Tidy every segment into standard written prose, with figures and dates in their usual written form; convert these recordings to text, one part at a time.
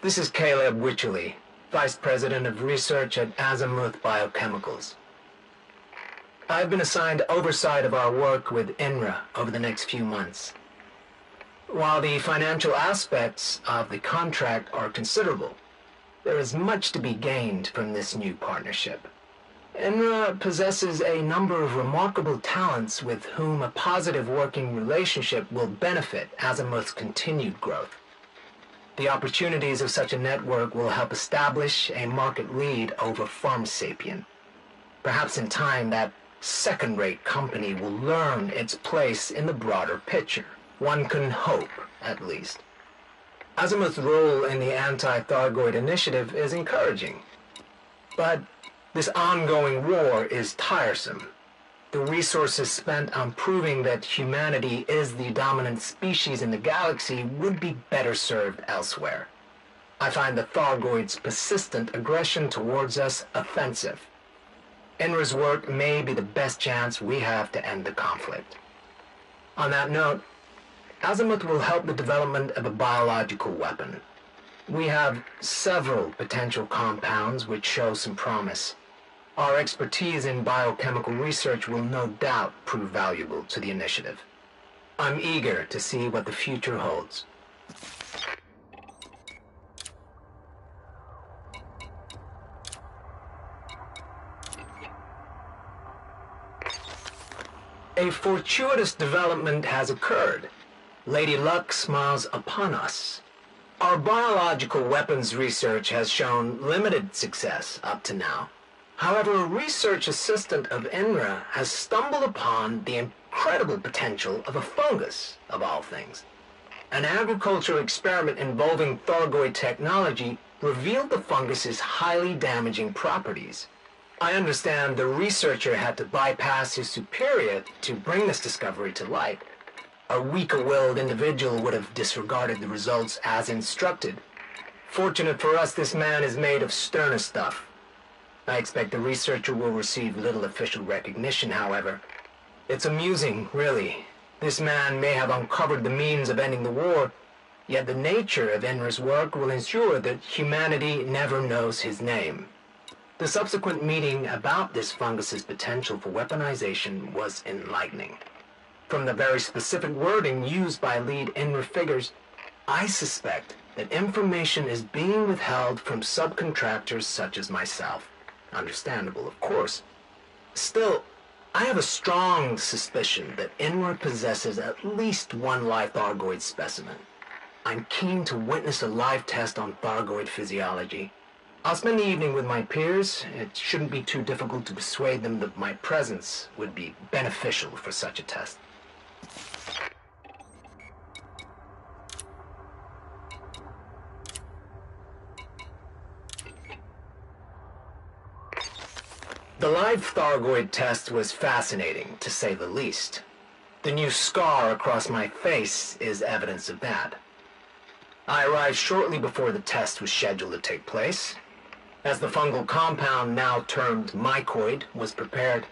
This is Caleb Wycherley, Vice President of Research at Azimuth Biochemicals. I've been assigned oversight of our work with INRA over the next few months. While the financial aspects of the contract are considerable, there is much to be gained from this new partnership. INRA possesses a number of remarkable talents with whom a positive working relationship will benefit Azimuth's continued growth. The opportunities of such a network will help establish a market lead over Pharmasapien. Perhaps in time that second-rate company will learn its place in the broader picture. One can hope, at least. Azimuth's role in the anti-Thargoid initiative is encouraging. But this ongoing war is tiresome. The resources spent on proving that humanity is the dominant species in the galaxy would be better served elsewhere. I find the Thargoids' persistent aggression towards us offensive. INRA's work may be the best chance we have to end the conflict. On that note, Azimuth will help the development of a biological weapon. We have several potential compounds which show some promise. Our expertise in biochemical research will no doubt prove valuable to the initiative. I'm eager to see what the future holds. A fortuitous development has occurred. Lady Luck smiles upon us. Our biological weapons research has shown limited success up to now. However, a research assistant of INRA has stumbled upon the incredible potential of a fungus, of all things. An agricultural experiment involving Thargoid technology revealed the fungus's highly damaging properties. I understand the researcher had to bypass his superior to bring this discovery to light. A weaker-willed individual would have disregarded the results as instructed. Fortunate for us, this man is made of sterner stuff. I expect the researcher will receive little official recognition, however. It's amusing, really. This man may have uncovered the means of ending the war, yet the nature of INRA's work will ensure that humanity never knows his name. The subsequent meeting about this fungus's potential for weaponization was enlightening. From the very specific wording used by lead INRA figures, I suspect that information is being withheld from subcontractors such as myself. Understandable, of course. Still, I have a strong suspicion that INRA possesses at least one live Thargoid specimen. I'm keen to witness a live test on Thargoid physiology. I'll spend the evening with my peers. It shouldn't be too difficult to persuade them that my presence would be beneficial for such a test. The live Thargoid test was fascinating, to say the least. The new scar across my face is evidence of that. I arrived shortly before the test was scheduled to take place. As the fungal compound, now termed mycoid, was prepared,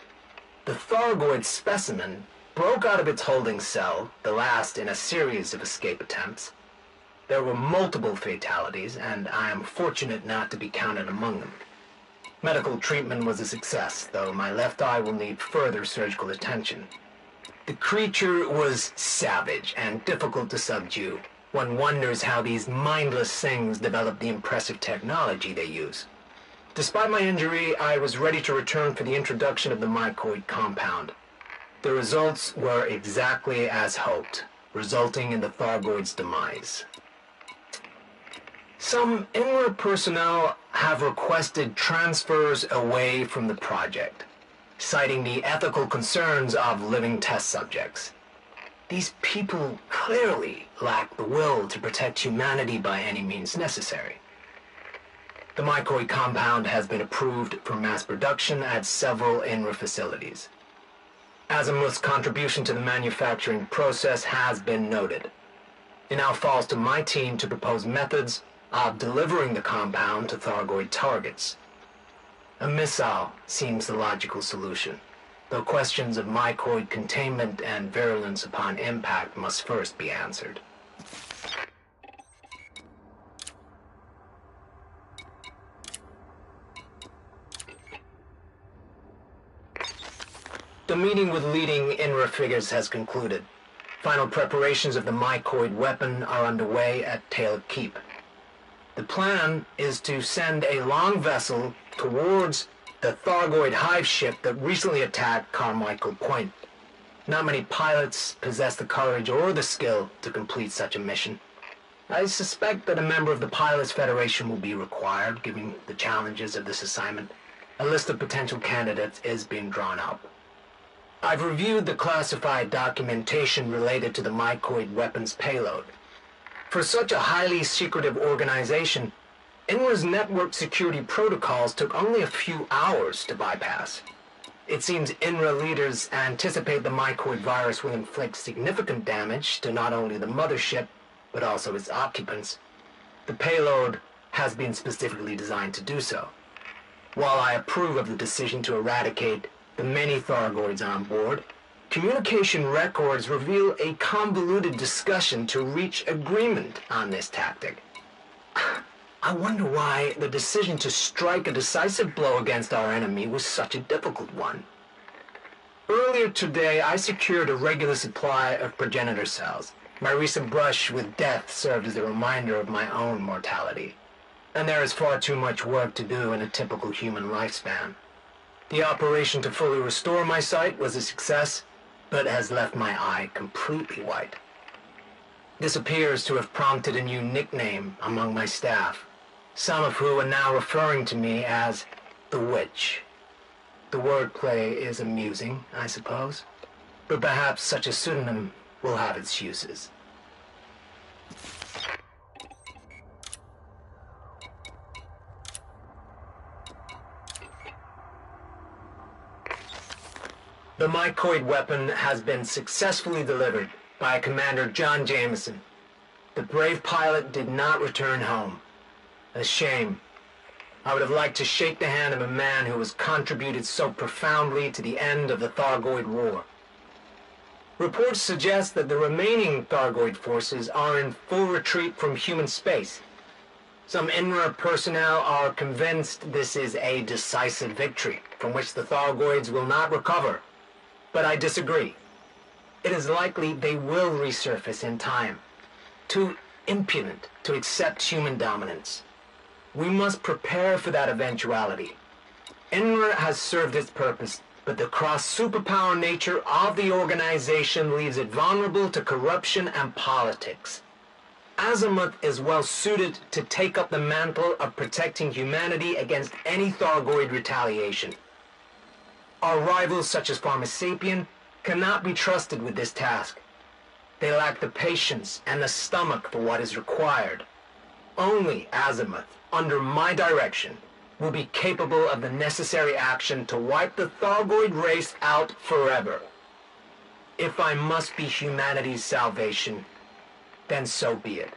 the Thargoid specimen broke out of its holding cell, the last in a series of escape attempts. There were multiple fatalities, and I am fortunate not to be counted among them. Medical treatment was a success, though my left eye will need further surgical attention. The creature was savage and difficult to subdue. One wonders how these mindless things develop the impressive technology they use. Despite my injury, I was ready to return for the introduction of the mycoid compound. The results were exactly as hoped, resulting in the Thargoid's demise. Some INRA personnel have requested transfers away from the project, citing the ethical concerns of living test subjects. These people clearly lack the will to protect humanity by any means necessary. The mycoid compound has been approved for mass production at several INRA facilities. Azimuth's contribution to the manufacturing process has been noted. It now falls to my team to propose methods of delivering the compound to Thargoid targets. A missile seems the logical solution, though questions of mycoid containment and virulence upon impact must first be answered. The meeting with leading INRA figures has concluded. Final preparations of the mycoid weapon are underway at Taylor Keep. The plan is to send a long vessel towards the Thargoid hive ship that recently attacked Carmichael Point. Not many pilots possess the courage or the skill to complete such a mission. I suspect that a member of the Pilots Federation will be required, given the challenges of this assignment. A list of potential candidates is being drawn up. I've reviewed the classified documentation related to the mycoid weapons payload. For such a highly secretive organization, INRA's network security protocols took only a few hours to bypass. It seems INRA leaders anticipate the mycoid virus will inflict significant damage to not only the mothership, but also its occupants. The payload has been specifically designed to do so. While I approve of the decision to eradicate the many Thargoids on board, communication records reveal a convoluted discussion to reach agreement on this tactic. I wonder why the decision to strike a decisive blow against our enemy was such a difficult one. Earlier today, I secured a regular supply of progenitor cells. My recent brush with death served as a reminder of my own mortality. And there is far too much work to do in a typical human lifespan. The operation to fully restore my sight was a success, but has left my eye completely white. This appears to have prompted a new nickname among my staff, some of who are now referring to me as the Witch. The wordplay is amusing, I suppose, but perhaps such a pseudonym will have its uses. The mycoid weapon has been successfully delivered by Commander John Jameson. The brave pilot did not return home. A shame. I would have liked to shake the hand of a man who has contributed so profoundly to the end of the Thargoid War. Reports suggest that the remaining Thargoid forces are in full retreat from human space. Some INRA personnel are convinced this is a decisive victory from which the Thargoids will not recover. But I disagree. It is likely they will resurface in time, too impudent to accept human dominance. We must prepare for that eventuality. INRA has served its purpose, but the cross-superpower nature of the organization leaves it vulnerable to corruption and politics. Azimuth is well suited to take up the mantle of protecting humanity against any Thargoid retaliation. Our rivals, such as Pharmasapien, cannot be trusted with this task. They lack the patience and the stomach for what is required. Only Azimuth, under my direction, will be capable of the necessary action to wipe the Thargoid race out forever. If I must be humanity's salvation, then so be it.